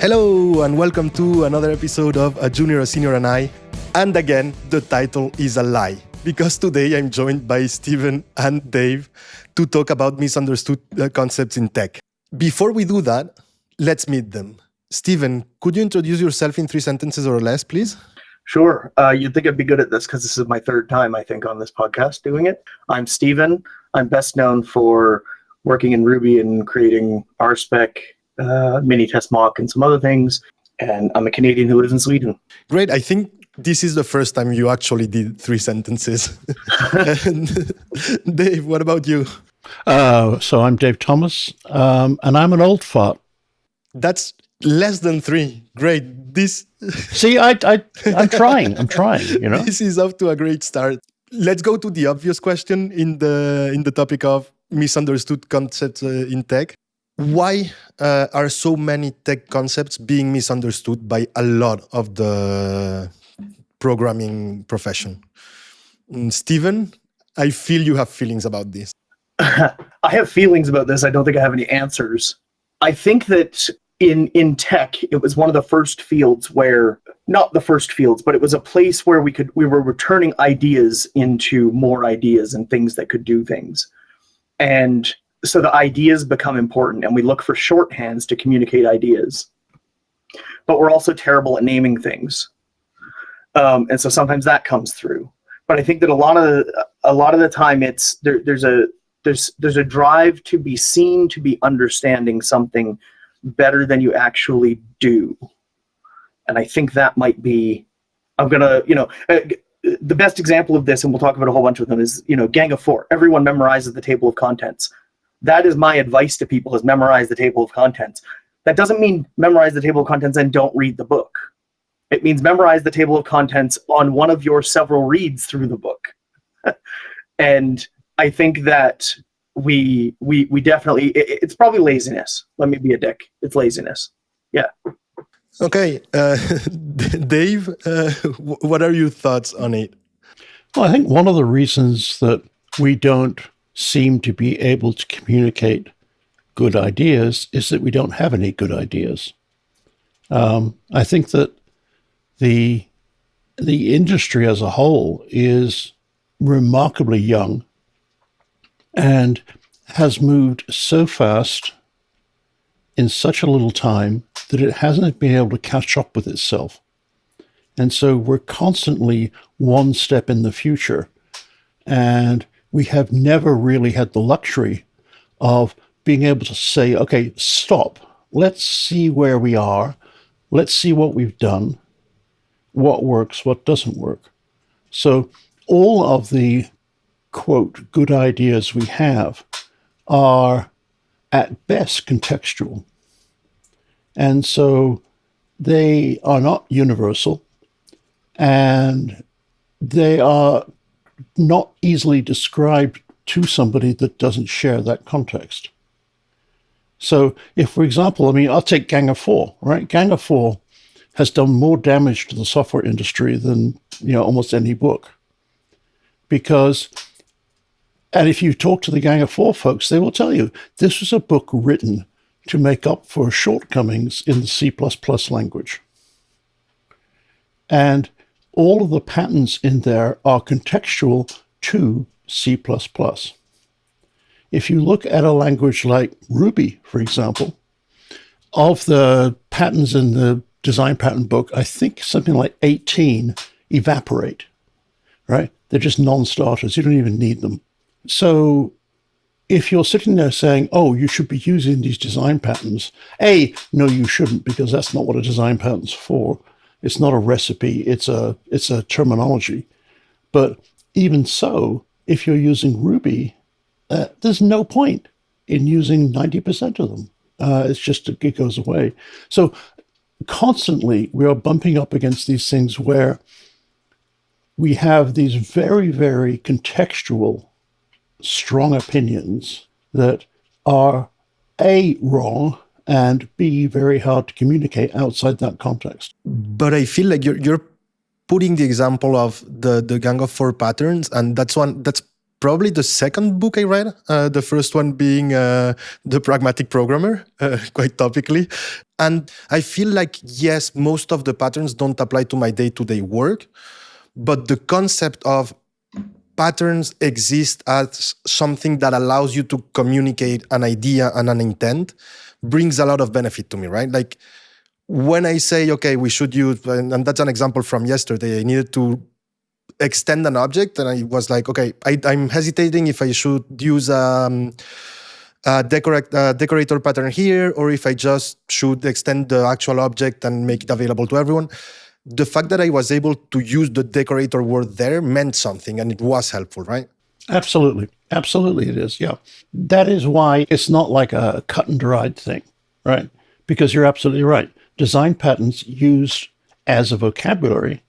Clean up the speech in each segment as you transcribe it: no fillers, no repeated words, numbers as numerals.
Hello and welcome to another episode of A Junior, a Senior and I. And again, the title is a lie because today I'm joined by Stephen and Dave to talk about misunderstood concepts in tech. Before we do that, let's meet them. Stephen, could you introduce yourself in 3 sentences or less, please? Sure. You'd think I'd be good at this because this is my 3rd time, I think, on this podcast doing it. I'm Stephen. I'm best known for working in Ruby and creating RSpec, Mini-Test Mock, and some other things. And I'm a Canadian who lives in Sweden. Great. I think this is the first time you actually did 3 sentences. And Dave, what about you? So I'm Dave Thomas, and I'm an old fart. That's less than 3. Great. See, I'm trying. You know, this is off to a great start. Let's go to the obvious question in the topic of misunderstood concepts in tech. Why are so many tech concepts being misunderstood by a lot of the programming profession? Stephen, I feel you have feelings about this. I have feelings about this. I don't think I have any answers. I think that in tech, it was one of the first fields where, not the first fields, but it was a place where we were returning ideas into more ideas and things that could do things. And so the ideas become important and we look for shorthands to communicate ideas. But we're also terrible at naming things. And so sometimes that comes through. But I think that a lot of the time it's there's a drive to be seen, to be understanding something better than you actually do. And I think that might be, the best example of this, and we'll talk about a whole bunch of them, is, Gang of Four. Everyone memorizes the table of contents. That is my advice to people, is memorize the table of contents. That doesn't mean memorize the table of contents and don't read the book. It means memorize the table of contents on one of your several reads through the book. And I think that we definitely, it's probably laziness. Let me be a dick. It's laziness. Yeah. Okay. Dave, what are your thoughts on it? Well, I think one of the reasons that we don't seem to be able to communicate good ideas is that we don't have any good ideas. I think that the industry as a whole is remarkably young and has moved so fast in such a little time that it hasn't been able to catch up with itself. And so we're constantly one step in the future. And we have never really had the luxury of being able to say, okay, stop. Let's see where we are. Let's see what we've done, what works, what doesn't work. So all of the, quote, good ideas we have are at best contextual. And so they are not universal, and they are not easily described to somebody that doesn't share that context. So if, for example, I'll take Gang of Four, right? Gang of Four has done more damage to the software industry than, almost any book. And if you talk to the Gang of Four folks, they will tell you this was a book written to make up for shortcomings in the C++ language. And all of the patterns in there are contextual to C++. If you look at a language like Ruby, for example, of the patterns in the design pattern book, I think something like 18 evaporate, right? They're just non-starters. You don't even need them. So if you're sitting there saying, oh, you should be using these design patterns, no, you shouldn't, because that's not what a design pattern's for. It's not a recipe, it's a terminology. But even so, if you're using Ruby, there's no point in using 90% of them. It goes away. So constantly we are bumping up against these things where we have these very, very contextual, strong opinions that are A, wrong, and B, very hard to communicate outside that context. But I feel like you're putting the example of the Gang of Four patterns, and that's probably the second book I read, the first one being The Pragmatic Programmer, quite topically. And I feel like, yes, most of the patterns don't apply to my day-to-day work, but the concept of patterns exist as something that allows you to communicate an idea and an intent brings a lot of benefit to me, right? Like when I say, okay, we should use, and that's an example from yesterday, I needed to extend an object and I was like, okay, I'm hesitating if I should use a decorator pattern here or if I just should extend the actual object and make it available to everyone. The fact that I was able to use the decorator word there meant something and it was helpful, right? Absolutely. Absolutely it is, yeah. That is why it's not like a cut and dried thing, right? Because you're absolutely right. Design patterns used as a vocabulary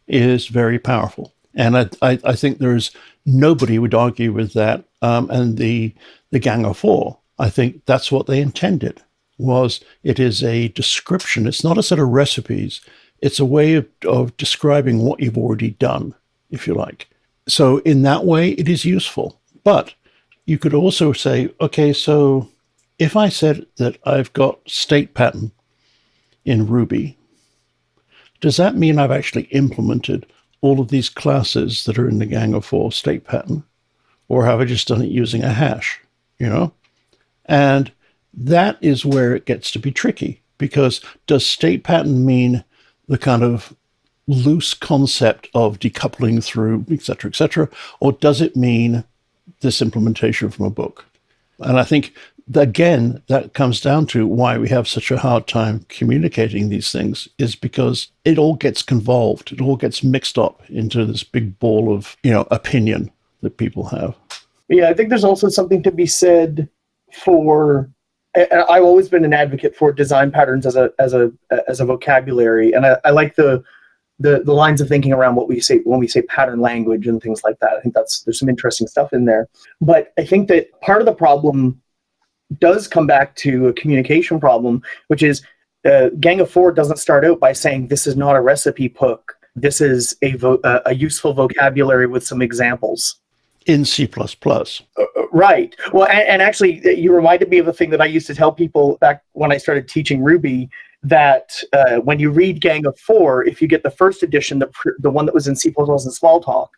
is very powerful. And I think there's nobody would argue with that. And the Gang of Four, I think that's what they intended, was it is a description. It's not a set of recipes. It's a way of describing what you've already done, if you like. So in that way, it is useful. But you could also say, okay, so if I said that I've got state pattern in Ruby, does that mean I've actually implemented all of these classes that are in the Gang of Four state pattern? Or have I just done it using a hash, And that is where it gets to be tricky, because does state pattern mean the kind of loose concept of decoupling through, et cetera, or does it mean this implementation from a book? And I think, again, that comes down to why we have such a hard time communicating these things, is because it all gets convolved. It all gets mixed up into this big ball of, opinion that people have. Yeah, I think there's also something to be said for, and I've always been an advocate for design patterns as a vocabulary. And I like the lines of thinking around what we say when we say pattern language and things like that. I think there's some interesting stuff in there. But I think that part of the problem does come back to a communication problem, which is Gang of Four doesn't start out by saying this is not a recipe book. This is a useful vocabulary with some examples. In C++. Right. Well, and actually, you reminded me of a thing that I used to tell people back when I started teaching Ruby, that when you read Gang of Four, if you get the first edition, the one that was in C++ and Smalltalk,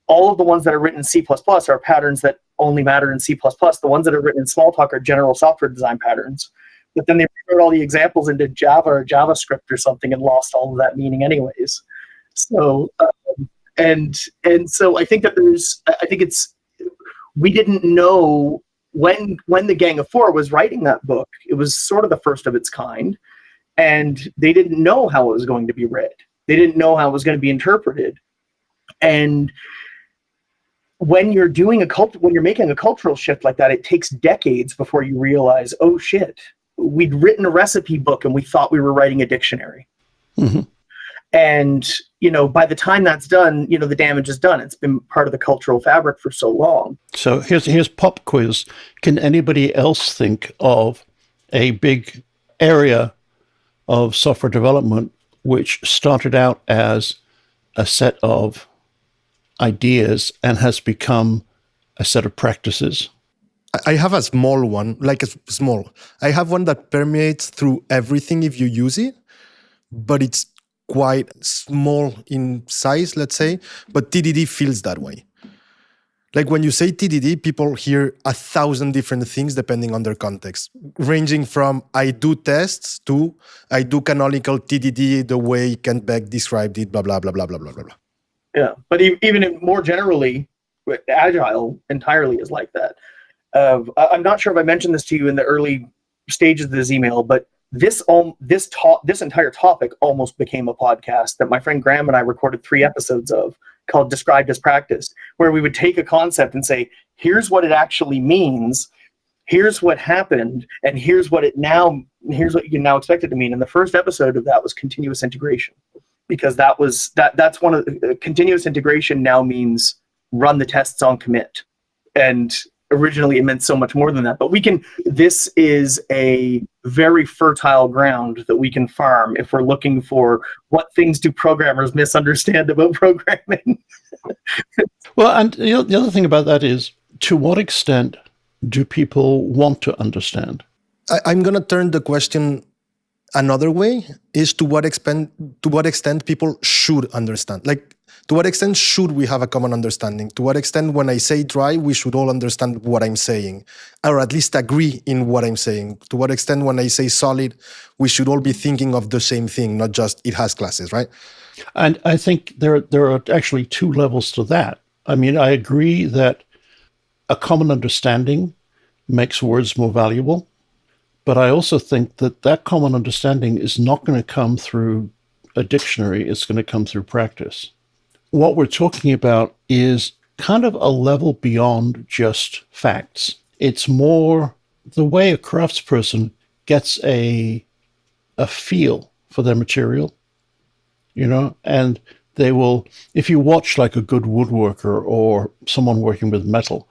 all of the ones that are written in C++ are patterns that only matter in C++. The ones that are written in Smalltalk are general software design patterns. But then they wrote all the examples into Java or JavaScript or something and lost all of that meaning anyways. So, and so I think that we didn't know when the Gang of Four was writing that book, it was sort of the first of its kind, and they didn't know how it was going to be read. They didn't know how it was going to be interpreted. And when you're making a cultural shift like that, it takes decades before you realize, oh shit, we'd written a recipe book and we thought we were writing a dictionary. Mm-hmm. And, by the time that's done, the damage is done. It's been part of the cultural fabric for so long. So here's pop quiz. Can anybody else think of a big area of software development which started out as a set of ideas and has become a set of practices? I have a small one, I have one that permeates through everything if you use it, but it's quite small in size, let's say, but TDD feels that way. Like when you say TDD, people hear 1,000 different things depending on their context, ranging from I do tests to I do canonical TDD the way Kent Beck described it, blah, blah, blah, blah, blah, blah, blah. Yeah, but even more generally, Agile entirely is like that. I'm not sure if I mentioned this to you in the early stages of this email, but this entire topic almost became a podcast that my friend Graham and I recorded 3 episodes of, called Described as Practice, where we would take a concept and say, here's what it actually means, here's what happened, and here's what you can now expect it to mean. And the first episode of that was continuous integration, because that's one of the continuous integration now means run the tests on commit. And originally it meant so much more than that, but this is a very fertile ground that we can farm if we're looking for what things do programmers misunderstand about programming. Well, and the other thing about that is, to what extent do people want to understand? I'm going to turn the question another way, is to what extent people should understand. Like, to what extent should we have a common understanding? To what extent, when I say dry, we should all understand what I'm saying, or at least agree in what I'm saying? To what extent, when I say solid, we should all be thinking of the same thing, not just it has classes, right? And I think there are actually two levels to that. I mean, I agree that a common understanding makes words more valuable, but I also think that that common understanding is not going to come through a dictionary. It's going to come through practice. What we're talking about is kind of a level beyond just facts. It's more the way a craftsperson gets a feel for their material, and they will, if you watch like a good woodworker or someone working with metal,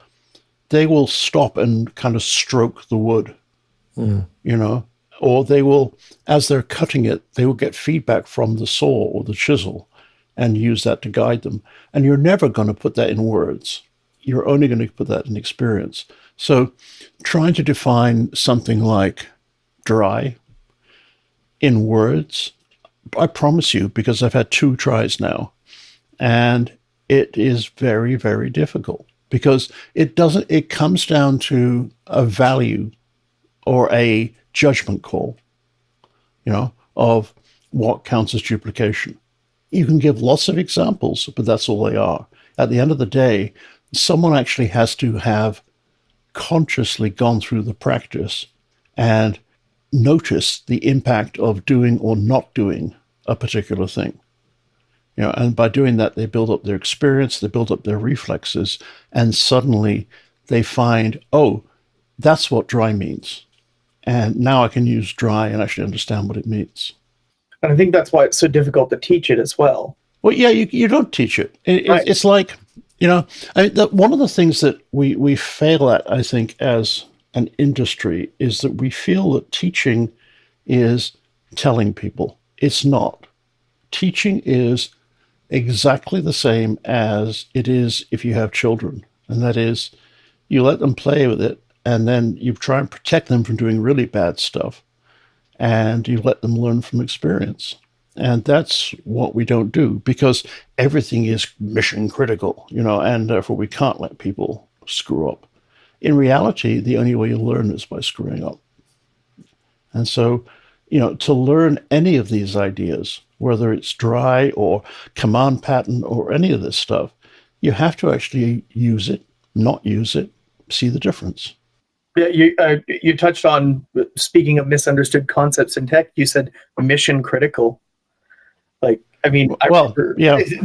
they will stop and kind of stroke the wood, or they will, as they're cutting it, they will get feedback from the saw or the chisel and use that to guide them. And you're never going to put that in words. You're only going to put that in experience. So trying to define something like dry in words, I promise you, because I've had 2 tries now, and it is very, very difficult, because it comes down to a value or a judgment call, of what counts as duplication. You can give lots of examples, but that's all they are. At the end of the day, someone actually has to have consciously gone through the practice and noticed the impact of doing or not doing a particular thing. And by doing that, they build up their experience, they build up their reflexes, and suddenly they find, oh, that's what dry means. And now I can use dry and actually understand what it means. And I think that's why it's so difficult to teach it as well. Well, yeah, you don't teach it. Right. It's like, one of the things that we fail at, I think, as an industry, is that we feel that teaching is telling people. It's not. Teaching is exactly the same as it is if you have children. And that is, you let them play with it, and then you try and protect them from doing really bad stuff, and you let them learn from experience. And that's what we don't do, because everything is mission critical, and therefore we can't let people screw up. In reality, the only way you learn is by screwing up. And so, to learn any of these ideas, whether it's dry or command pattern or any of this stuff, you have to actually use it, not use it, see the difference. Yeah, you touched on, speaking of misunderstood concepts in tech, you said mission critical. Like, I mean, I remember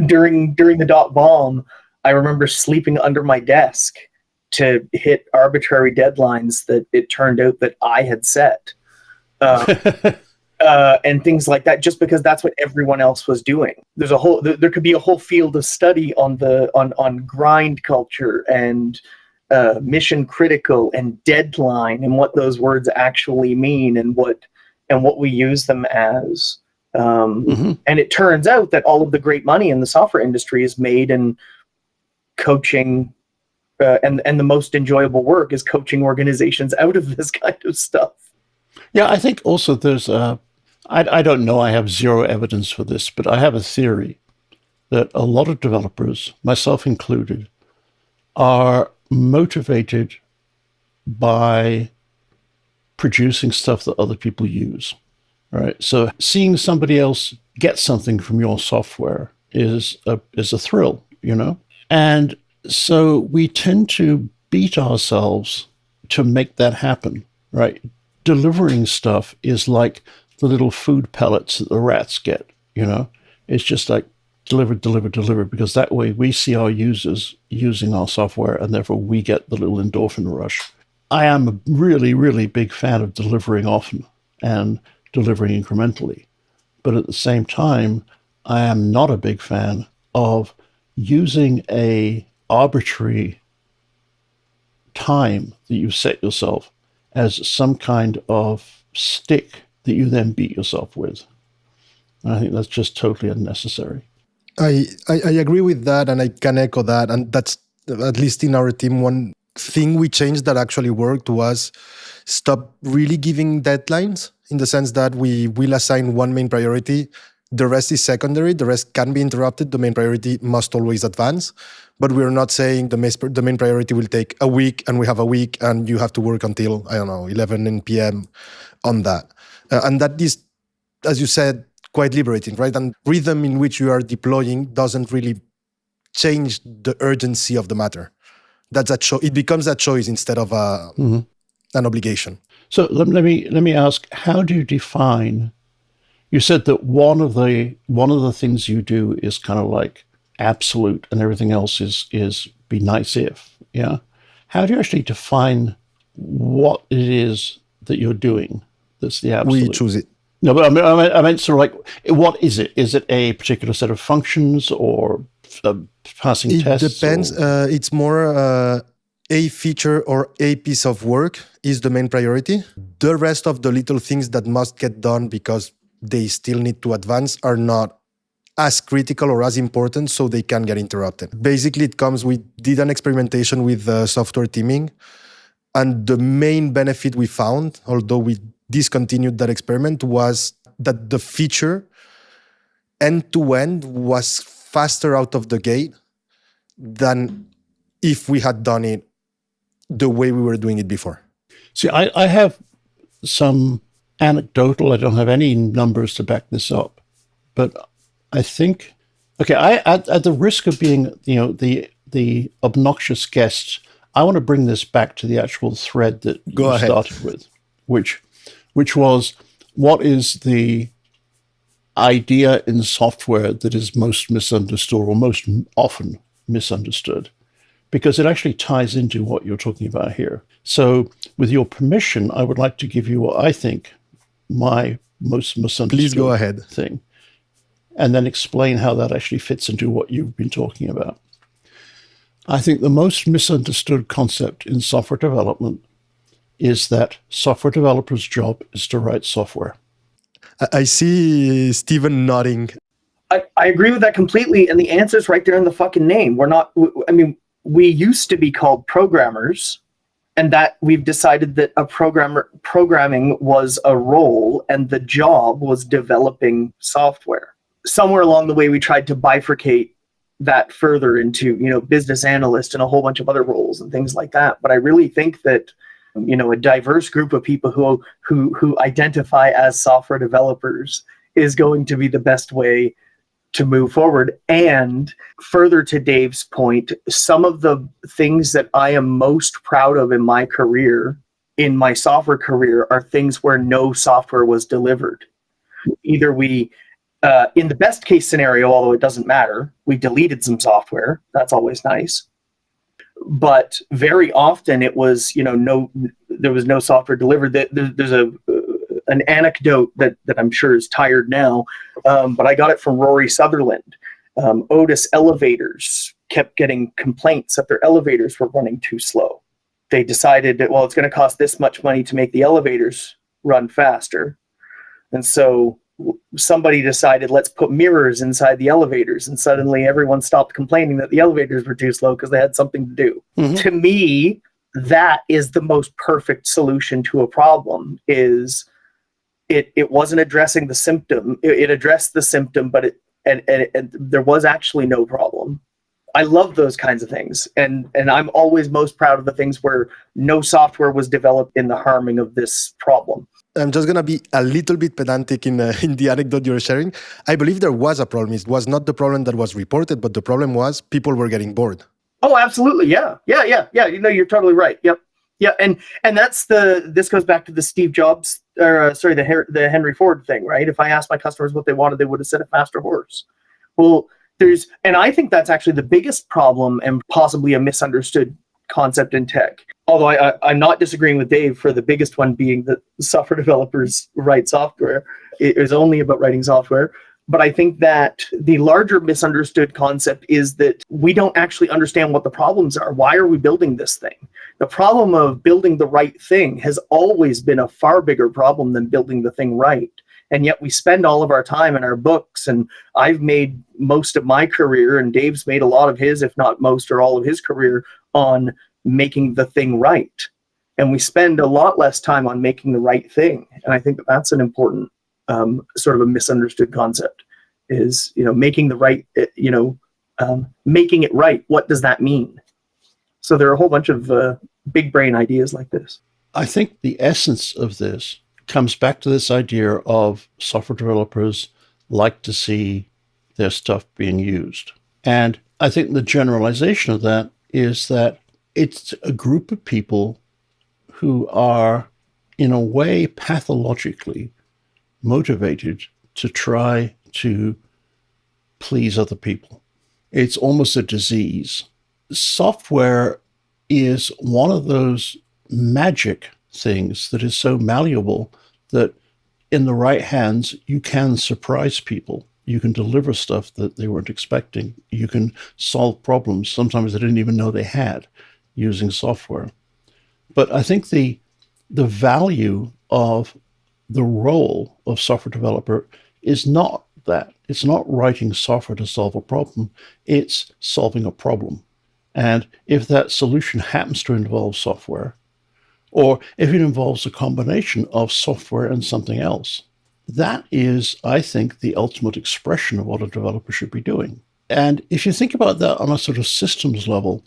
during the .bomb, I remember sleeping under my desk to hit arbitrary deadlines that it turned out that I had set. And things like that, just because that's what everyone else was doing. There could be a whole field of study on grind culture and mission critical and deadline, and what those words actually mean, and what we use them as. And it turns out that all of the great money in the software industry is made in coaching, and the most enjoyable work is coaching organizations out of this kind of stuff. Yeah, I think also there's I don't know, I have zero evidence for this, but I have a theory that a lot of developers, myself included, are motivated by producing stuff that other people use, right? So seeing somebody else get something from your software is a thrill, And so we tend to beat ourselves to make that happen, right? Delivering stuff is like the little food pellets that the rats get, It's just like deliver, because that way we see our users using our software, and therefore we get the little endorphin rush. I am a really, really big fan of delivering often and delivering incrementally. But at the same time, I am not a big fan of using a arbitrary time that you've set yourself as some kind of stick that you then beat yourself with. And I think that's just totally unnecessary. I agree with that, and I can echo that. And that's, at least in our team, one thing we changed that actually worked was stop really giving deadlines, in the sense that we will assign one main priority. The rest is secondary. The rest can be interrupted. The main priority must always advance. But we're not saying the main priority will take a week and we have a week and you have to work until, I don't know, 11 p.m. on that. And that is, as you said, quite liberating, right? And rhythm in which you are deploying doesn't really change the urgency of the matter. That's it becomes a choice instead of an obligation. So let me ask: how do you define? You said that one of the things you do is kind of like absolute, and everything else is be nice if. Yeah. How do you actually define what it is that you're doing? That's the absolute. We choose it. No, but I meant sort of like, what is it? Is it a particular set of functions or passing tests? It depends. It's more a feature or a piece of work is the main priority. The rest of the little things that must get done because they still need to advance are not as critical or as important, so they can get interrupted. Basically, we did an experimentation with software teaming, and the main benefit we found, although we discontinued that experiment, was that the feature end-to-end was faster out of the gate than if we had done it the way we were doing it before. See, I have some anecdotal, I don't have any numbers to back this up, but I think, okay, at the risk of being, the obnoxious guest, I want to bring this back to the actual thread that you started with, which was, what is the idea in software that is most misunderstood or most often misunderstood? Because it actually ties into what you're talking about here. So with your permission, I would like to give you what I think my most misunderstood Please go ahead. thing, and then explain how that actually fits into what you've been talking about. I think the most misunderstood concept in software development is that software developers' job is to write software. I see Stephen nodding. I agree with that completely, and the answer's right there in the fucking name. We used to be called programmers, and that we've decided that programming was a role and the job was developing software. Somewhere along the way, we tried to bifurcate that further into, business analyst and a whole bunch of other roles and things like that. But I really think that, a diverse group of people who identify as software developers is going to be the best way to move forward. And further to Dave's point, some of the things that I am most proud of in my career, in my software career, are things where no software was delivered. Either we, in the best case scenario, although it doesn't matter, we deleted some software. That's always nice. But very often it was, there was no software delivered. There's an anecdote that I'm sure is tired now, but I got it from Rory Sutherland. Otis Elevators kept getting complaints that their elevators were running too slow. They decided that, it's going to cost this much money to make the elevators run faster. And so somebody decided, let's put mirrors inside the elevators, and suddenly everyone stopped complaining that the elevators were too slow because they had something to do. Mm-hmm. To me, that is the most perfect solution to a problem. Is it wasn't addressing the symptom. It addressed the symptom, but and there was actually no problem. I love those kinds of things. And I'm always most proud of the things where no software was developed in the harming of this problem. I'm just going to be a little bit pedantic in the anecdote you're sharing. I believe there was a problem. It was not the problem that was reported, but the problem was people were getting bored. Oh, absolutely. Yeah. You're totally right. Yep. Yeah. And this goes back to the Steve Jobs, the Henry Ford thing, right? If I asked my customers what they wanted, they would have said a faster horse. Well, and I think that's actually the biggest problem and possibly a misunderstood concept in tech. Although I'm not disagreeing with Dave for the biggest one being that software developers write software. It is only about writing software. But I think that the larger misunderstood concept is that we don't actually understand what the problems are. Why are we building this thing? The problem of building the right thing has always been a far bigger problem than building the thing right. And yet we spend all of our time in our books, and I've made most of my career, and Dave's made a lot of his, if not most or all of his career, on making the thing right. And we spend a lot less time on making the right thing. And I think that that's an important sort of a misunderstood concept, is, making the right, making it right. What does that mean? So there are a whole bunch of big brain ideas like this. I think the essence of this comes back to this idea of software developers like to see their stuff being used. And I think the generalization of that is that it's a group of people who are, in a way, pathologically motivated to try to please other people. It's almost a disease. Software is one of those magic things that is so malleable that in the right hands, you can surprise people. You can deliver stuff that they weren't expecting. You can solve problems sometimes they didn't even know they had using software. But I think the value of the role of software developer is not that. It's not writing software to solve a problem. It's solving a problem. And if that solution happens to involve software, or if it involves a combination of software and something else, that is, I think, the ultimate expression of what a developer should be doing. And if you think about that on a sort of systems level,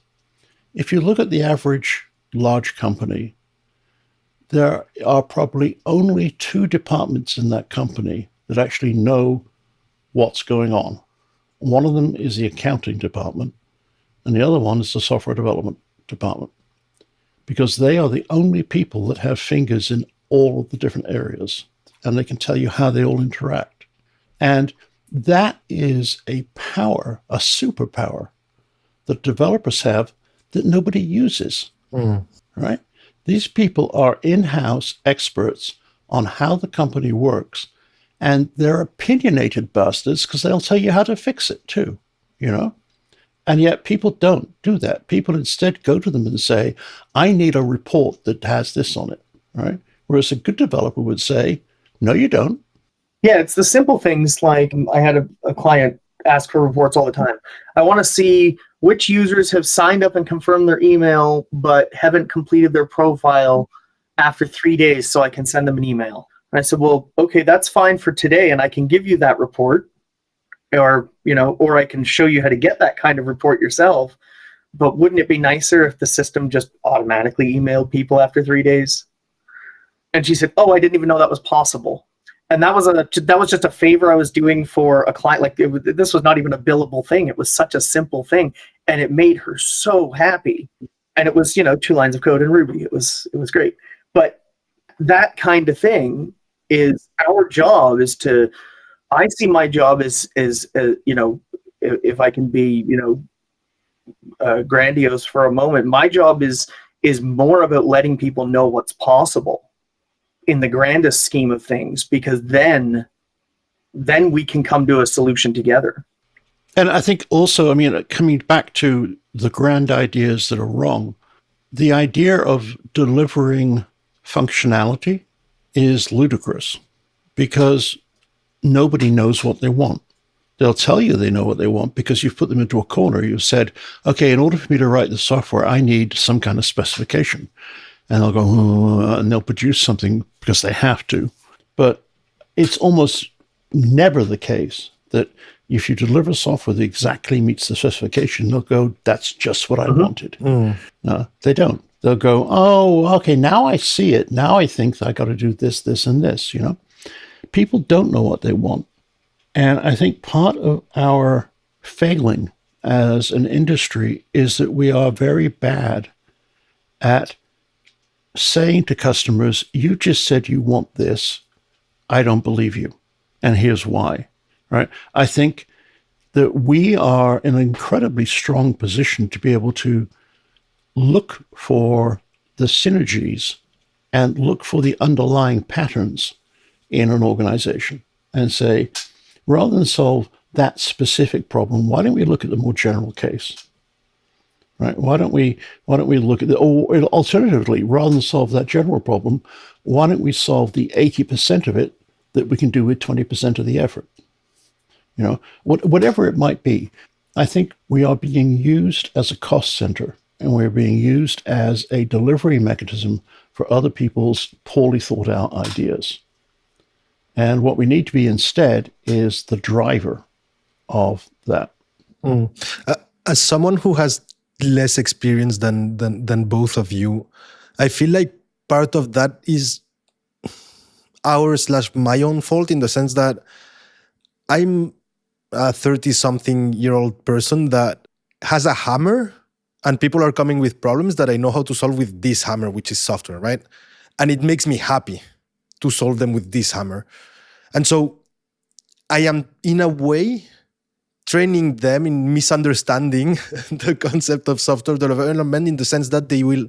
if you look at the average large company, there are probably only 2 departments in that company that actually know what's going on. One of them is the accounting department, and the other one is the software development department, because they are the only people that have fingers in all of the different areas, and they can tell you how they all interact. And that is a power, a superpower that developers have that nobody uses, right? These people are in-house experts on how the company works, and they're opinionated bastards because they'll tell you how to fix it too, And yet people don't do that. People instead go to them and say, I need a report that has this on it, right? Whereas a good developer would say, no, you don't. Yeah, it's the simple things like I had a client ask for reports all the time. I want to see which users have signed up and confirmed their email but haven't completed their profile after 3 days so I can send them an email. And I said, well, okay, that's fine for today, and I can give you that report, or I can show you how to get that kind of report yourself. But wouldn't it be nicer if the system just automatically emailed people after 3 days? And she said, oh, I didn't even know that was possible. And that was just a favor I was doing for a client. Like this was not even a billable thing. It was such a simple thing, and it made her so happy. And it was 2 lines of code in Ruby. It was great. But that kind of thing is our job. I see my job as if I can be grandiose for a moment, my job is more about letting people know what's possible in the grandest scheme of things, because then we can come to a solution together. And I think also, coming back to the grand ideas that are wrong, the idea of delivering functionality is ludicrous because nobody knows what they want. They'll tell you they know what they want because you've put them into a corner. You've said, okay, in order for me to write the software, I need some kind of specification. And they'll go, and they'll produce something because they have to. But it's almost never the case that if you deliver software that exactly meets the specification, they'll go, that's just what I wanted. No, they don't. They'll go, oh, okay, now I see it. Now I think I got to do this, this, and this, People don't know what they want. And I think part of our failing as an industry is that we are very bad at saying to customers, you just said you want this. I don't believe you. And here's why, right? I think that we are in an incredibly strong position to be able to look for the synergies and look for the underlying patterns in an organization and say, rather than solve that specific problem, why don't we look at the more general case? Right? Why don't we look at or alternatively, rather than solve that general problem, why don't we solve the 80% of it that we can do with 20% of the effort. Whatever it might be. I think we are being used as a cost center, and we're being used as a delivery mechanism for other people's poorly thought out ideas. And what we need to be instead is the driver of that. As someone who has less experience than both of you, I feel like part of that is my own fault, in the sense that I'm a 30-something-year-old person that has a hammer, and people are coming with problems that I know how to solve with this hammer, which is software, right? And it makes me happy to solve them with this hammer. And so I am, in a way, training them in misunderstanding the concept of software development, in the sense that they will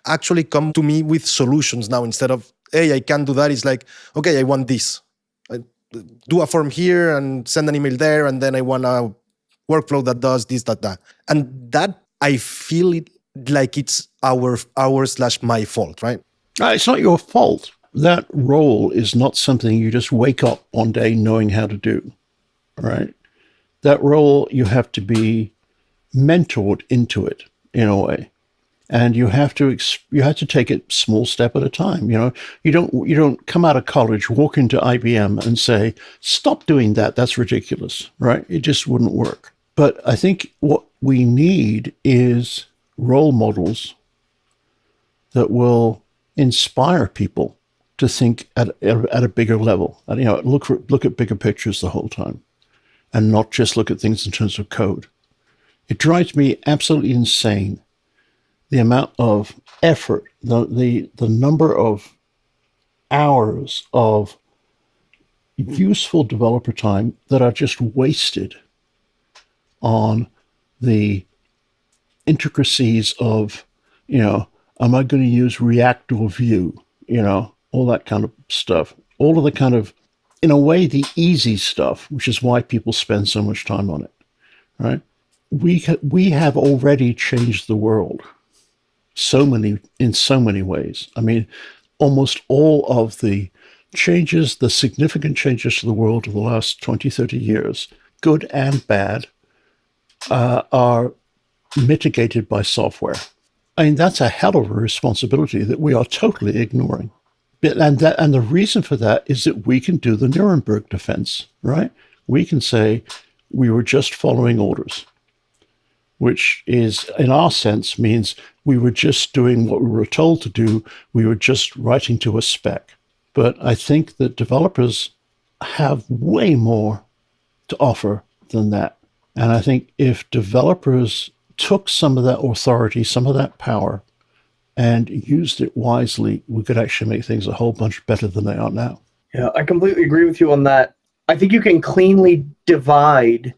actually come to me with solutions now. Instead of, hey, I can't do that, it's like, okay, I want this. I do a form here and send an email there, and then I want a workflow that does this, that. And that, I feel it like it's our/my fault, right? It's not your fault. That role is not something you just wake up one day knowing how to do, right? That role, you have to be mentored into it in a way, and you have to take it small step at a time. You don't come out of college, walk into IBM, and say, "Stop doing that. That's ridiculous," right? It just wouldn't work. But I think what we need is role models that will inspire people to think at a bigger level, and look at bigger pictures the whole time, and not just look at things in terms of code. It drives me absolutely insane, the amount of effort, the number of hours of useful developer time that are just wasted on the intricacies of, am I going to use React or Vue? All that kind of stuff. All of the kind of, in a way, the easy stuff, which is why people spend so much time on it, right? We have already changed the world in so many ways. I mean, almost all of the significant changes to the world of the last 20, 30 years, good and bad, are mitigated by software. I mean, that's a hell of a responsibility that we are totally ignoring. And the reason for that is that we can do the Nuremberg defense, right? We can say we were just following orders, which is, in our sense, means we were just doing what we were told to do. We were just writing to a spec. But I think that developers have way more to offer than that. And I think if developers took some of that authority, some of that power, and used it wisely, we could actually make things a whole bunch better than they are now. Yeah, I completely agree with you on that. I think you can cleanly divide,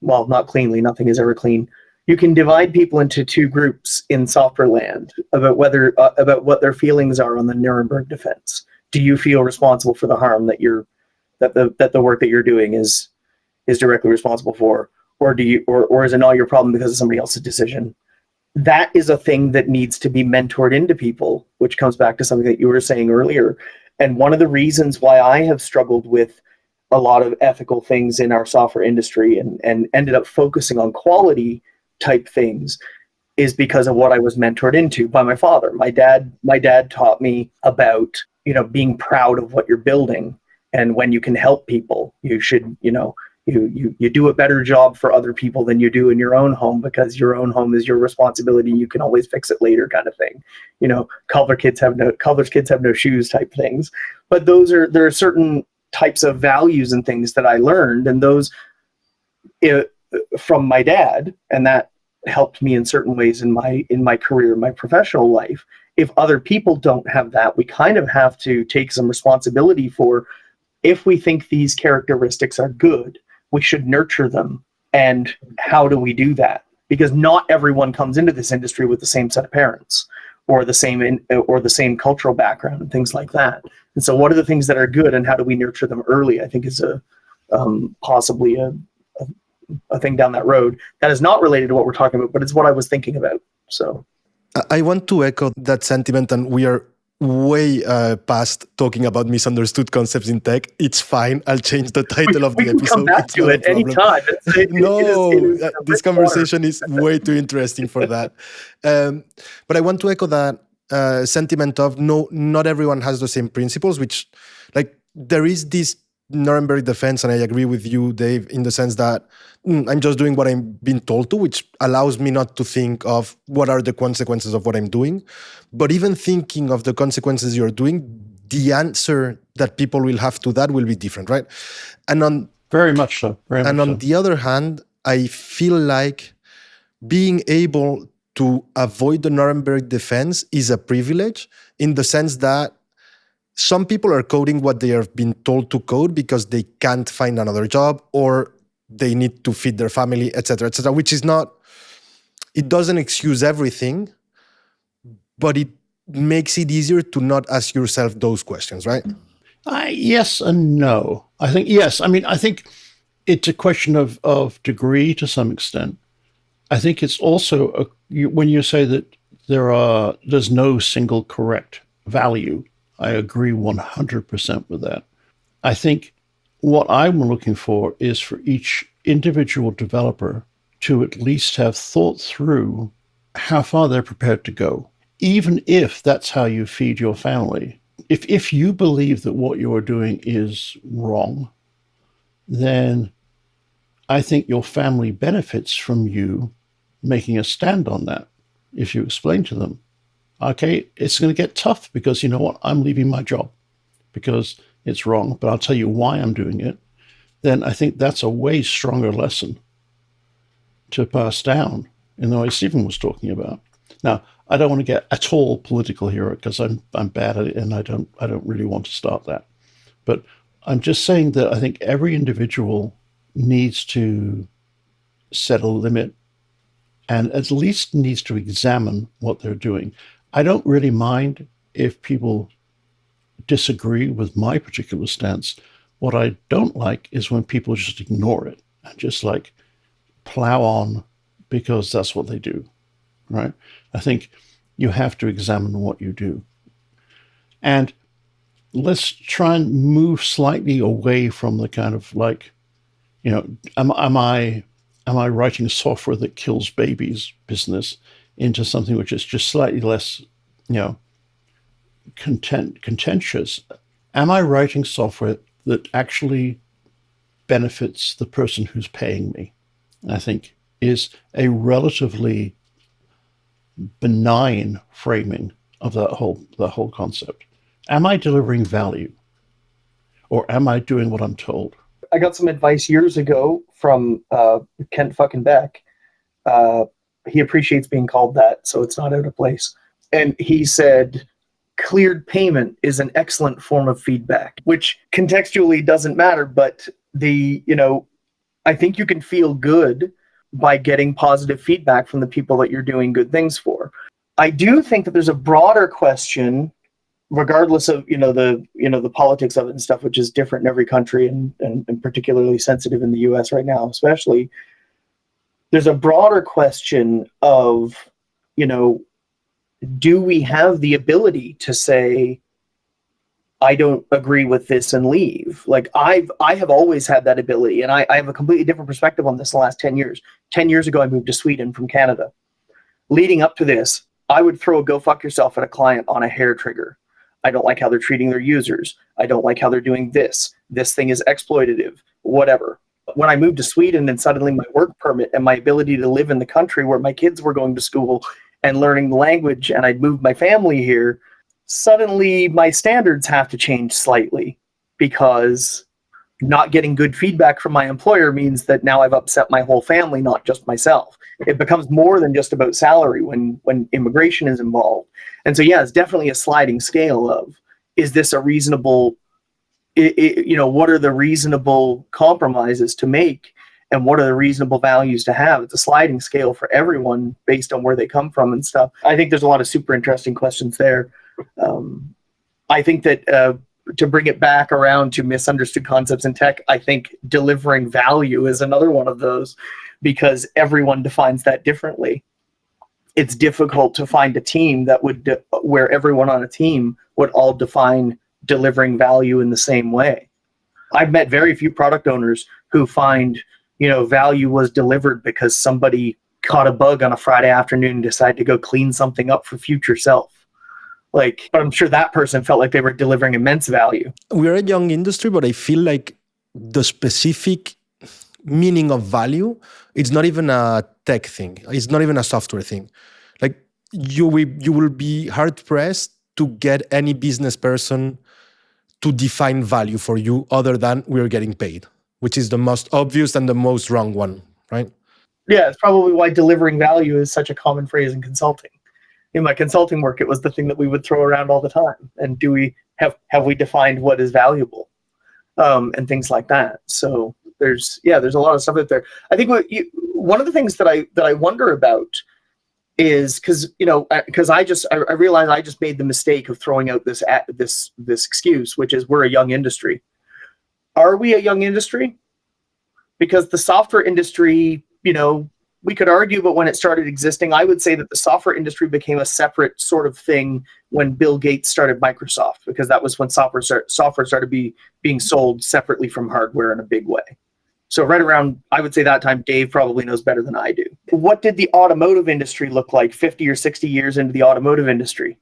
well, not cleanly, nothing is ever clean. You can divide people into two groups in software land about what their feelings are on the Nuremberg defense. Do you feel responsible for the harm that the work that you're doing is directly responsible for, or is it not your problem because of somebody else's decision? That is a thing that needs to be mentored into people, which comes back to something that you were saying earlier. And one of the reasons why I have struggled with a lot of ethical things in our software industry and ended up focusing on quality type things is because of what I was mentored into by my father. My dad taught me about, being proud of what you're building. And when you can help people, you should, you do a better job for other people than you do in your own home, because your own home is your responsibility. You can always fix it later, kind of thing. Cobbler's kids have no shoes type things. But there are certain types of values and things that I learned, and those from my dad, and that helped me in certain ways in my career, my professional life. If other people don't have that, we kind of have to take some responsibility for, if we think these characteristics are good, we should nurture them. And how do we do that? Because not everyone comes into this industry with the same set of parents or the same cultural background and things like that. And so what are the things that are good, and how do we nurture them early? I think is possibly a thing down that road that is not related to what we're talking about, but it's what I was thinking about. So I want to echo that sentiment, and we way past talking about misunderstood concepts in tech. It's fine. I'll change the title of We the can episode. come back It's to not a it problem. anytime. This conversation is way too interesting for that. But I want to echo that sentiment of not everyone has the same principles, which, like, there is this Nuremberg defense, and I agree with you, Dave, in the sense that I'm just doing what I'm being told to, which allows me not to think of what are the consequences of what I'm doing. But even thinking of the consequences you're doing, the answer that people will have to that will be different, right? And very much so. On the other hand, I feel like being able to avoid the Nuremberg defense is a privilege, in the sense that some people are coding what they have been told to code because they can't find another job or they need to feed their family, etc., which is not, it doesn't excuse everything, but it makes it easier to not ask yourself those questions, right? Yes and no. I think, yes. I mean, I think it's a question of degree to some extent. I think it's also, when you say that there's no single correct value, I agree 100% with that. I think what I'm looking for is for each individual developer to at least have thought through how far they're prepared to go, even if that's how you feed your family. If you believe that what you are doing is wrong, then I think your family benefits from you making a stand on that. If you explain to them, okay, it's going to get tough because, you know what, I'm leaving my job because it's wrong, but I'll tell you why I'm doing it. Then I think that's a way stronger lesson to pass down in the way Stephen was talking about. Now, I don't want to get at all political here because I'm bad at it and I don't really want to start that. But I'm just saying that I think every individual needs to set a limit and at least needs to examine what they're doing. I don't really mind if people disagree with my particular stance. What I don't like is when people just ignore it and just like plow on because that's what they do, right? I think you have to examine what you do. And let's try and move slightly away from the kind of like, you know, am I writing software that kills babies business into something which is just slightly less, you know, contentious. Am I writing software that actually benefits the person who's paying me? I think is a relatively benign framing of that whole concept. Am I delivering value, or am I doing what I'm told? I got some advice years ago from Kent fucking Beck. He appreciates being called that, so it's not out of place. And he said, cleared payment is an excellent form of feedback, which contextually doesn't matter, but I think you can feel good by getting positive feedback from the people that you're doing good things for. I do think that there's a broader question, regardless of the politics of it and stuff, which is different in every country and particularly sensitive in the US right now, especially. There's a broader question of, do we have the ability to say, I don't agree with this and leave? Like I have always had that ability, and I have a completely different perspective on this in the last 10 years. 10 years ago, I moved to Sweden from Canada. Leading up to this, I would throw a go fuck yourself at a client on a hair trigger. I don't like how they're treating their users. I don't like how they're doing this. This thing is exploitative, whatever. When I moved to Sweden and suddenly my work permit and my ability to live in the country where my kids were going to school and learning the language, and I'd moved my family here, suddenly my standards have to change slightly, because not getting good feedback from my employer means that now I've upset my whole family, not just myself. It becomes more than just about salary when immigration is involved. And so, yeah, it's definitely a sliding scale of, is this a reasonable, what are the reasonable compromises to make? And what are the reasonable values to have? It's a sliding scale for everyone based on where they come from and stuff. I think there's a lot of super interesting questions there. I think that to bring it back around to misunderstood concepts in tech, I think delivering value is another one of those, because everyone defines that differently. it's difficult to find a team that would where everyone on a team would all define delivering value in the same way. I've met very few product owners who find, value was delivered because somebody caught a bug on a Friday afternoon and decided to go clean something up for future self. But I'm sure that person felt like they were delivering immense value. We're a young industry, but I feel like the specific meaning of value, it's not even a tech thing. It's not even a software thing. Like you will be hard pressed to get any business person to define value for you other than we're getting paid, which is the most obvious and the most wrong one, right? Yeah, it's probably why delivering value is such a common phrase in consulting. In my consulting work, it was the thing that we would throw around all the time. And do we have we defined what is valuable, and things like that. So there's a lot of stuff out there. I think one of the things that I wonder about is because I realized I just made the mistake of throwing out this excuse, which is we're a young industry. Are we a young industry? Because the software industry, we could argue, but when it started existing, I would say that the software industry became a separate sort of thing when Bill Gates started Microsoft, because that was when software started being sold separately from hardware in a big way. So right around, I would say that time, Dave probably knows better than I do. What did the automotive industry look like 50 or 60 years into the automotive industry?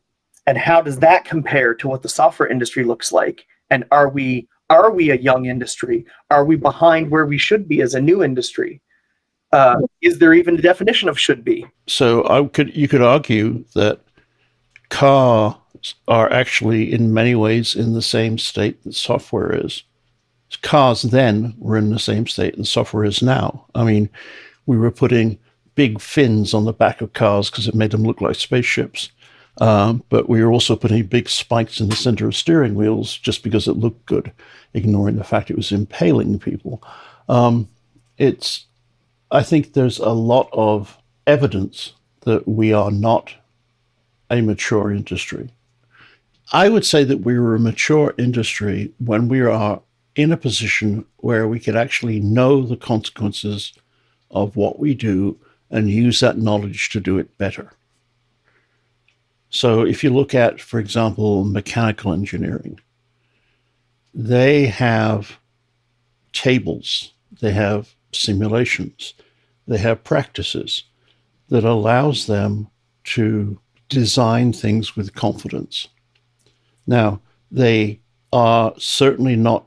And how does that compare to what the software industry looks like? And are we a young industry? Are we behind where we should be as a new industry? Is there even a definition of should be? So you could argue that cars are actually in many ways in the same state that software is. Cars then were in the same state that software is now. I mean, we were putting big fins on the back of cars because it made them look like spaceships. But we were also putting big spikes in the center of steering wheels just because it looked good, ignoring the fact it was impaling people. I think there's a lot of evidence that we are not a mature industry. I would say that we were a mature industry when we are in a position where we could actually know the consequences of what we do and use that knowledge to do it better. So if you look at, for example, mechanical engineering, they have tables, they have simulations, they have practices that allows them to design things with confidence. Now, they are certainly not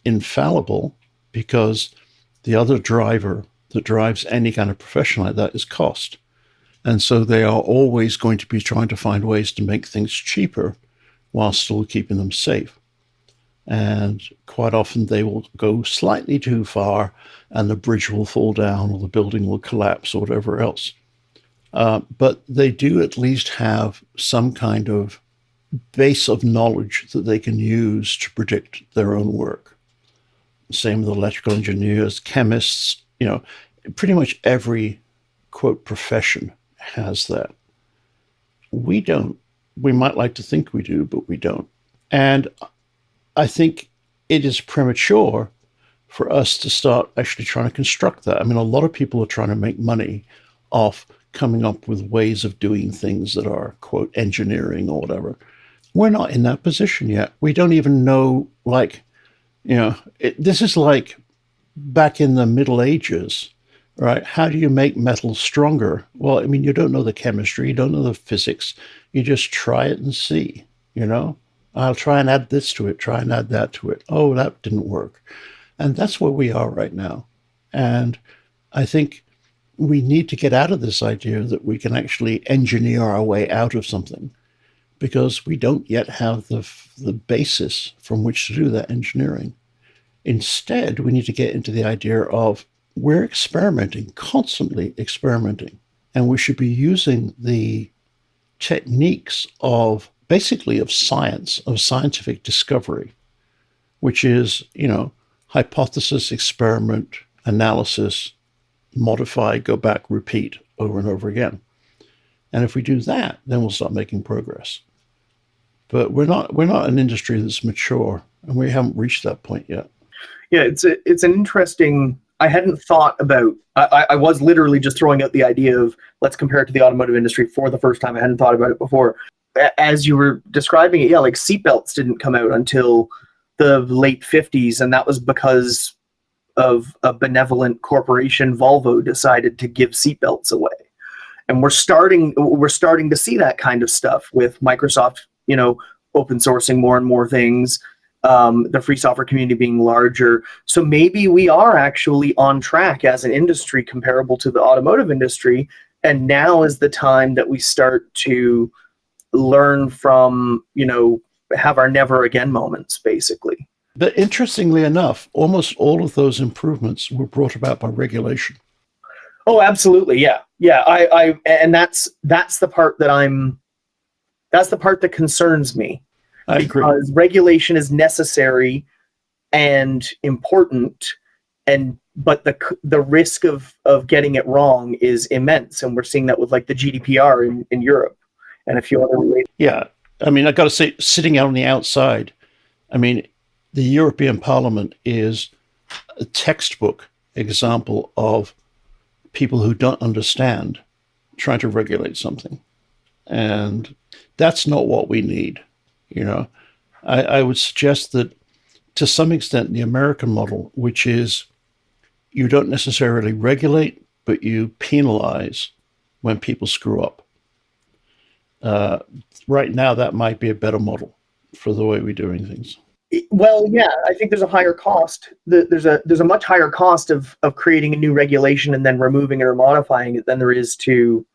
infallible because the other driver that drives any kind of profession like that is cost. And so they are always going to be trying to find ways to make things cheaper while still keeping them safe. And quite often they will go slightly too far and the bridge will fall down or the building will collapse or whatever else. But they do at least have some kind of base of knowledge that they can use to predict their own work. Same with electrical engineers, chemists, pretty much every, quote, profession has that. We don't. We might like to think we do, but we don't. And I think it is premature for us to start actually trying to construct that. I mean, a lot of people are trying to make money off coming up with ways of doing things that are, quote, engineering or whatever. We're not in that position yet. We don't even know, this is like back in the Middle Ages, right? How do you make metal stronger? Well, I mean, you don't know the chemistry, you don't know the physics. You just try it and see, I'll try and add this to it, try and add that to it. Oh, that didn't work. And that's where we are right now. And I think we need to get out of this idea that we can actually engineer our way out of something, because we don't yet have the basis from which to do that engineering. Instead, we need to get into the idea of we're experimenting, constantly experimenting, and we should be using the techniques of science, of scientific discovery, which is, hypothesis, experiment, analysis, modify, go back, repeat over and over again. And if we do that, then we'll start making progress. But we're not an industry that's mature, and we haven't reached that point yet. Yeah, it's an interesting I hadn't thought about. I was literally just throwing out the idea of let's compare it to the automotive industry for the first time. I hadn't thought about it before. As you were describing it, yeah, like seatbelts didn't come out until the late 50s, and that was because of a benevolent corporation, Volvo, decided to give seatbelts away. And we're starting to see that kind of stuff with Microsoft, open sourcing more and more things, the free software community being larger. So maybe we are actually on track as an industry comparable to the automotive industry. And now is the time that we start to learn from, have our never again moments, basically. But interestingly enough, almost all of those improvements were brought about by regulation. Oh, absolutely. Yeah. And that's the part that concerns me. I agree. Because regulation is necessary and important, but the risk of getting it wrong is immense, and we're seeing that with like the GDPR in Europe and a few other related. Yeah, I mean, I got to say, sitting out on the outside, I mean, the European Parliament is a textbook example of people who don't understand trying to regulate something, and that's not what we need. I would suggest that to some extent the American model, which is you don't necessarily regulate, but you penalize when people screw up. Right now, that might be a better model for the way we're doing things. Well, yeah, I think there's a higher cost. There's a much higher cost of creating a new regulation and then removing it or modifying it than there is to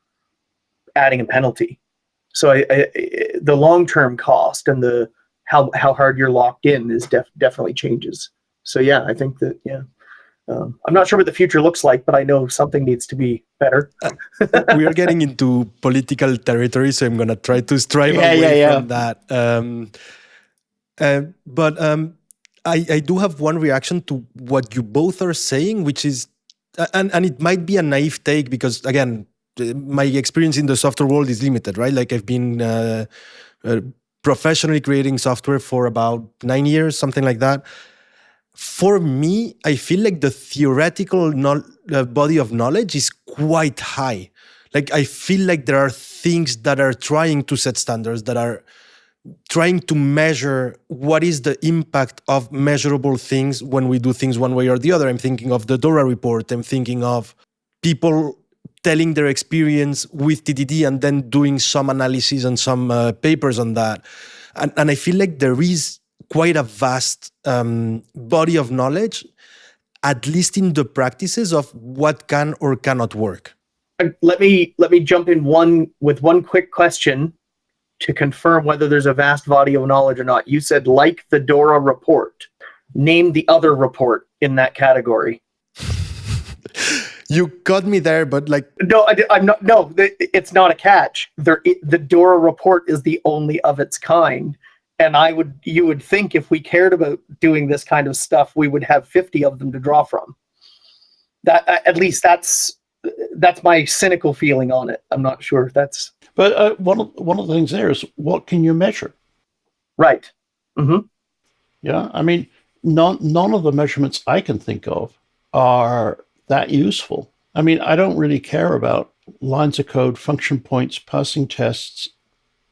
adding a penalty. So the long-term cost and the how hard you're locked in is definitely changes. So yeah, I think that I'm not sure what the future looks like, but I know something needs to be better. We are getting into political territory, so I'm gonna try to strive away from that. But I do have one reaction to what you both are saying, which is, and it might be a naive take because again, my experience in the software world is limited, right? Like I've been professionally creating software for about 9 years, something like that. For me, I feel like the theoretical body of knowledge is quite high. Like I feel like there are things that are trying to set standards, that are trying to measure what is the impact of measurable things when we do things one way or the other. I'm thinking of the DORA report. I'm thinking of people telling their experience with TDD and then doing some analysis and some papers on that. And I feel like there is quite a vast body of knowledge, at least in the practices of what can or cannot work. Let me jump in with one quick question to confirm whether there's a vast body of knowledge or not. You said like the DORA report. Name the other report in that category. You got me there, but like... No, I'm not. No, it's not a catch. The DORA report is the only of its kind. And you would think if we cared about doing this kind of stuff, we would have 50 of them to draw from. That at least that's my cynical feeling on it. I'm not sure if that's... But one of the things there is, what can you measure? Right. Mm-hmm. Yeah, I mean, none of the measurements I can think of are that useful. I mean, I don't really care about lines of code, function points, passing tests,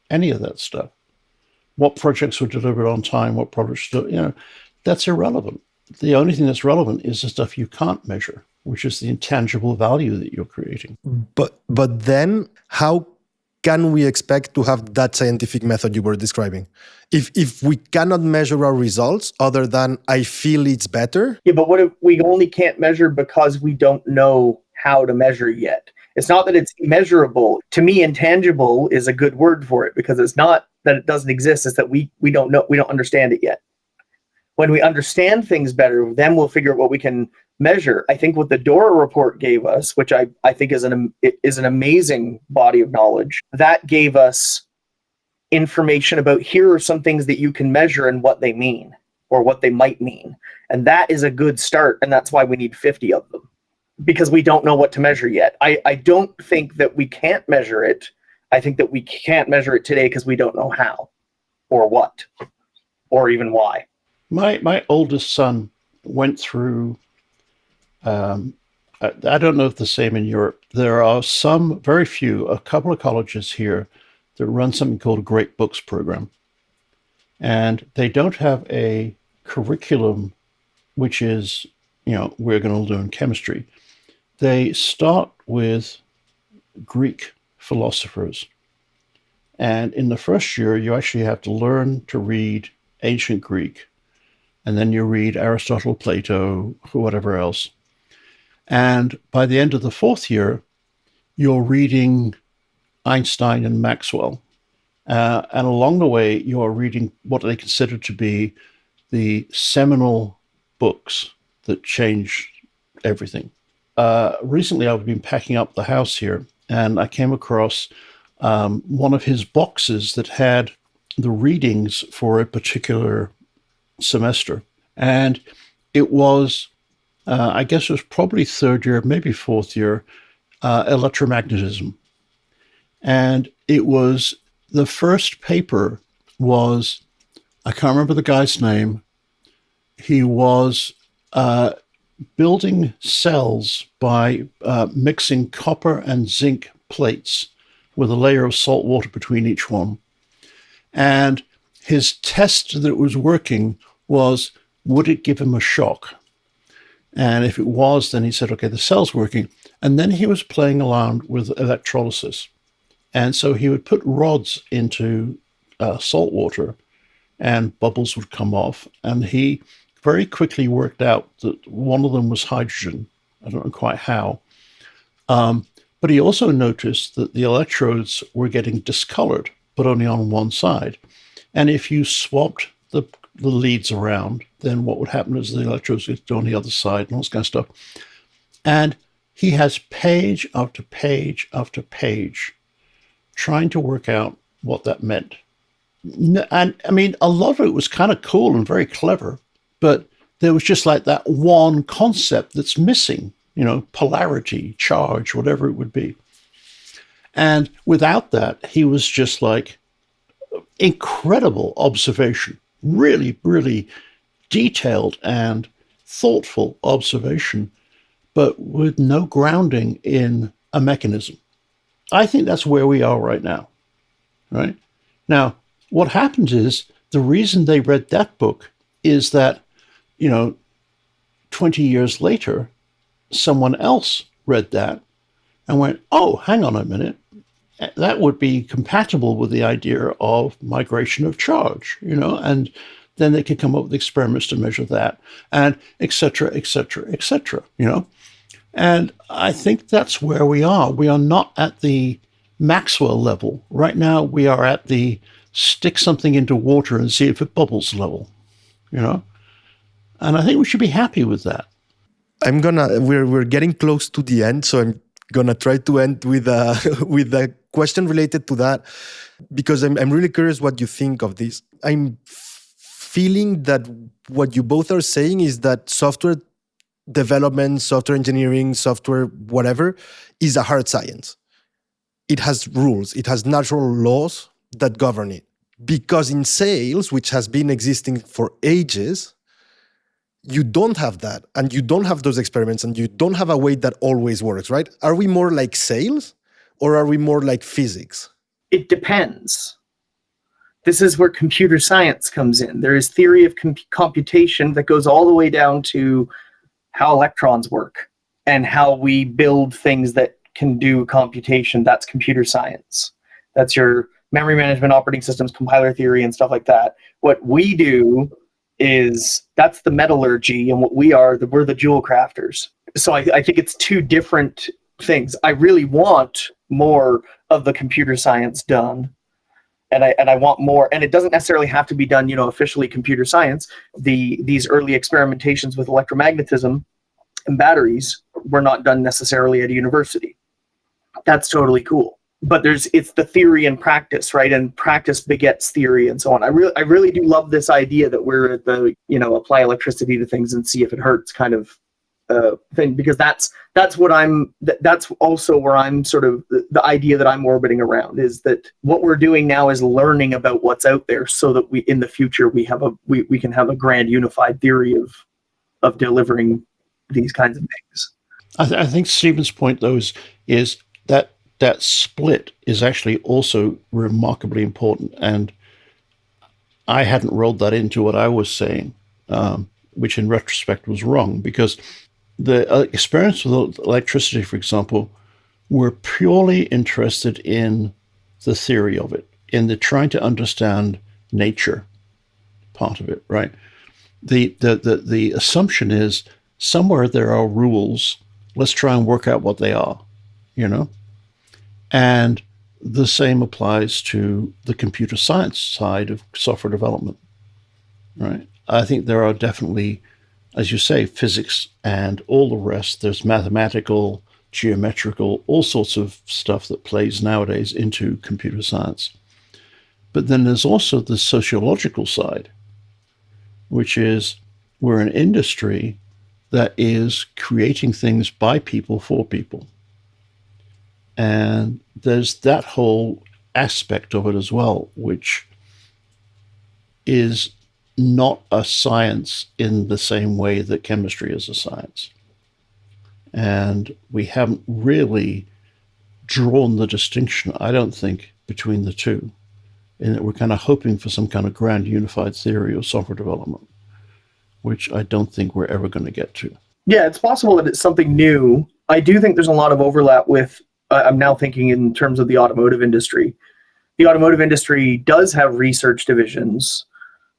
any of that stuff. What projects were delivered on time, what projects, that's irrelevant. The only thing that's relevant is the stuff you can't measure, which is the intangible value that you're creating. But then how can we expect to have that scientific method you were describing? If we cannot measure our results other than I feel it's better? Yeah, but what if we only can't measure because we don't know how to measure yet? It's not that it's measurable. To me, intangible is a good word for it, because it's not that it doesn't exist, it's that we don't know, we don't understand it yet. When we understand things better, then we'll figure out what we can measure. I think what the DORA report gave us, which I think is an amazing body of knowledge, that gave us information about here are some things that you can measure and what they mean or what they might mean. And that is a good start. And that's why we need 50 of them, because we don't know what to measure yet. I don't think that we can't measure it. I think that we can't measure it today because we don't know how or what or even why. My oldest son went through I don't know if the same in Europe. There are some, very few, a couple of colleges here that run something called a Great Books program. And they don't have a curriculum, which is, we're going to learn chemistry. They start with Greek philosophers. And in the first year, you actually have to learn to read ancient Greek. And then you read Aristotle, Plato, whatever else. And by the end of the fourth year, you're reading Einstein and Maxwell. And along the way, you're reading what they consider to be the seminal books that changed everything. Recently, I've been packing up the house here, and I came across one of his boxes that had the readings for a particular semester. And it was, I guess it was probably third year, maybe fourth year, electromagnetism. And it was, the first paper was, I can't remember the guy's name. He was building cells by mixing copper and zinc plates with a layer of salt water between each one. And his test that it was working was, would it give him a shock? And if it was, then he said, okay, the cell's working. And then he was playing around with electrolysis. And so he would put rods into salt water and bubbles would come off. And he very quickly worked out that one of them was hydrogen. I don't know quite how. But he also noticed that the electrodes were getting discolored, but only on one side. And if you swapped the leads around, then what would happen is the electrodes would go on the other side and all this kind of stuff. And he has page after page after page trying to work out what that meant. And I mean, a lot of it was kind of cool and very clever, but there was just like that one concept that's missing, polarity, charge, whatever it would be. And without that, he was just like incredible observation, really, really detailed and thoughtful observation, but with no grounding in a mechanism. I think that's where we are right now, right? Now, what happens is the reason they read that book is that, 20 years later, someone else read that and went, oh, hang on a minute. That would be compatible with the idea of migration of charge, and then they could come up with experiments to measure that, and et cetera, et cetera, et cetera, And I think that's where we are. We are not at the Maxwell level. Right now, we are at the stick something into water and see if it bubbles level, And I think we should be happy with that. We're getting close to the end, so I'm gonna try to end with a question related to that, because I'm really curious what you think of this. I'm feeling that what you both are saying is that software development, software engineering, software whatever, is a hard science. It has rules, it has natural laws that govern it. Because in sales, which has been existing for ages, you don't have that, and you don't have those experiments, and you don't have a way that always works, right? Are we more like sales, or are we more like physics? It depends. This is where computer science comes in. There is theory of computation that goes all the way down to how electrons work and how we build things that can do computation. That's computer science. That's your memory management, operating systems, compiler theory, and stuff like that. What we do is, that's the metallurgy, and what we are, we're the jewel crafters. So I think it's two different things. I really want more of the computer science done, and I want more, and it doesn't necessarily have to be done, officially computer science. These early experimentations with electromagnetism and batteries were not done necessarily at a university. That's totally cool. But it's the theory and practice, right? And practice begets theory and so on. I really do love this idea that we're at the, apply electricity to things and see if it hurts kind of thing, because that's also where I'm sort of, the idea that I'm orbiting around is that what we're doing now is learning about what's out there, so that in the future we can have a grand unified theory of delivering these kinds of things. I think Stephen's point, though, is that split is actually also remarkably important. And I hadn't rolled that into what I was saying, which in retrospect was wrong, because the experience with electricity, for example, were purely interested in the theory of it, in the trying to understand nature part of it, right? The assumption is somewhere there are rules. Let's try and work out what they are, And the same applies to the computer science side of software development, right? I think there are definitely, as you say, physics and all the rest. There's mathematical, geometrical, all sorts of stuff that plays nowadays into computer science. But then there's also the sociological side, which is we're an industry that is creating things by people for people. And there's that whole aspect of it as well, which is not a science in the same way that chemistry is a science. And we haven't really drawn the distinction, I don't think, between the two, in that we're kind of hoping for some kind of grand unified theory of software development, which I don't think we're ever going to get to. Yeah, it's possible that it's something new. I do think there's a lot of overlap with, I'm now thinking in terms of the automotive industry. The automotive industry does have research divisions,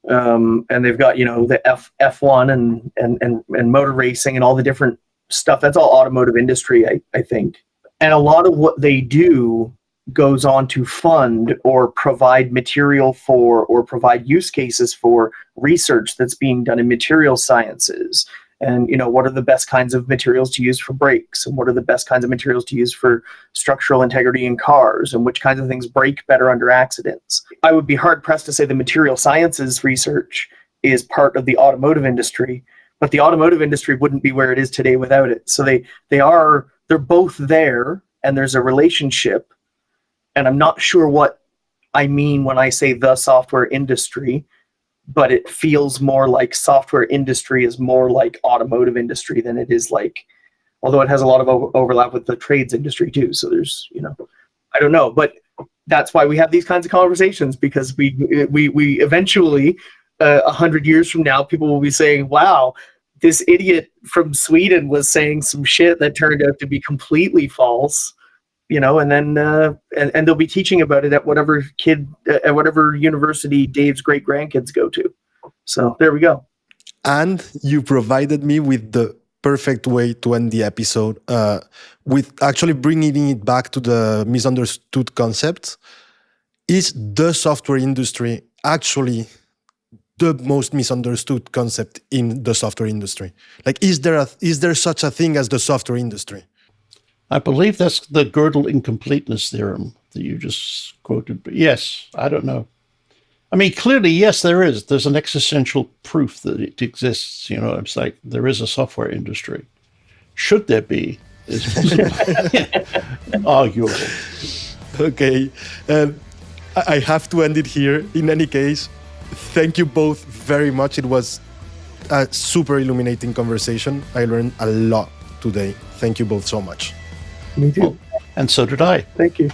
and they've got, the F1 and motor racing and all the different stuff. That's all automotive industry, I think. And a lot of what they do goes on to fund or provide material for or provide use cases for research that's being done in material sciences. And, what are the best kinds of materials to use for brakes? And what are the best kinds of materials to use for structural integrity in cars? And which kinds of things break better under accidents? I would be hard-pressed to say the material sciences research is part of the automotive industry, but the automotive industry wouldn't be where it is today without it. So they're both there, and there's a relationship. And I'm not sure what I mean when I say the software industry, but it feels more like software industry is more like automotive industry than it is like, although it has a lot of overlap with the trades industry too. So there's, I don't know, but that's why we have these kinds of conversations, because we eventually, 100 years from now, people will be saying, wow, this idiot from Sweden was saying some shit that turned out to be completely false. And then and they'll be teaching about it at whatever university Dave's great grandkids go to. So there we go. And you provided me with the perfect way to end the episode, with actually bringing it back to the misunderstood concept. Is the software industry actually the most misunderstood concept in the software industry? Like, is there such a thing as the software industry? I believe that's the Gödel incompleteness theorem that you just quoted. But yes, I don't know. I mean, clearly, yes, there is. There's an existential proof that it exists. It's like there is a software industry. Should there be? Is arguable. Okay. I have to end it here. In any case, thank you both very much. It was a super illuminating conversation. I learned a lot today. Thank you both so much. Me too. And so did I. Thank you.